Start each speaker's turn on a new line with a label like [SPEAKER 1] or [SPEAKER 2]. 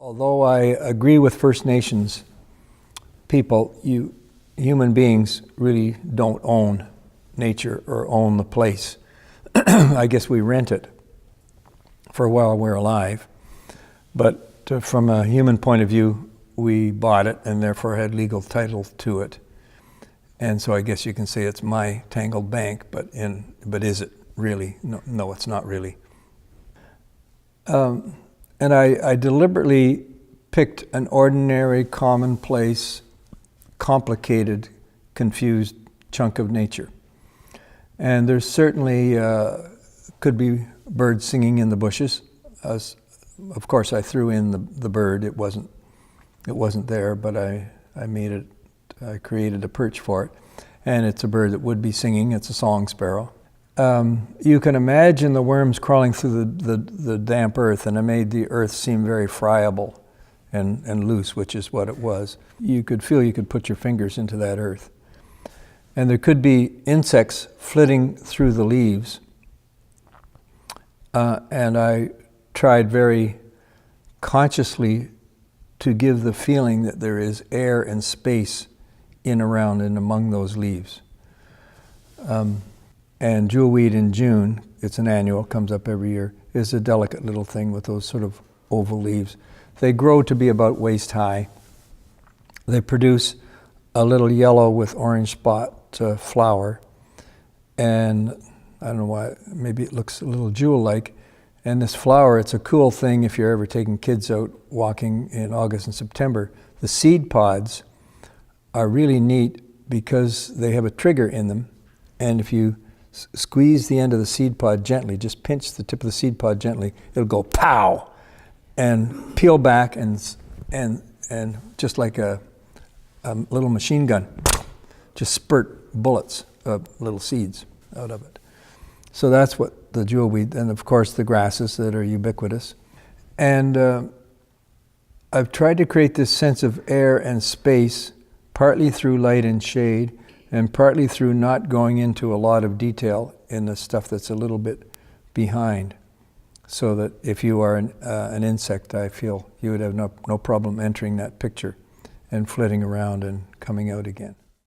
[SPEAKER 1] Although I agree with First Nations people, human beings really don't own nature or own the place. I guess we rent it for while we're alive. But from a human point of view, we bought it and therefore had legal title to it. And so I guess you can say it's my tangled bank, but is it really? No, it's not really. And I deliberately picked an ordinary, commonplace, complicated, confused chunk of nature. And there's certainly could be birds singing in the bushes. Of course, I threw in the bird. It wasn't there, but I created a perch for it. And it's a bird that would be singing. It's a song sparrow. You can imagine the worms crawling through the damp earth, and I made the earth seem very friable and loose, which is what it was. You could feel you could put your fingers into that earth. And there could be insects flitting through the leaves. And I tried very consciously to give the feeling that there is air and space in, around, and among those leaves. And jewelweed in June, it's an annual, comes up every year, is a delicate little thing with those sort of oval leaves. They grow to be about waist high. They produce a little yellow with orange spot flower. And I don't know why, maybe it looks a little jewel-like. And this flower, it's a cool thing if you're ever taking kids out walking in August and September. The seed pods are really neat because they have a trigger in them. And if you squeeze the end of the seed pod gently, just pinch the tip of the seed pod gently, it'll go pow and peel back and just like a little machine gun, just spurt bullets of little seeds out of it. So that's what the jewelweed, and of course the grasses that are ubiquitous. And I've tried to create this sense of air and space, partly through light and shade, and partly through not going into a lot of detail in the stuff that's a little bit behind. So that if you are an insect, I feel you would have no problem entering that picture and flitting around and coming out again.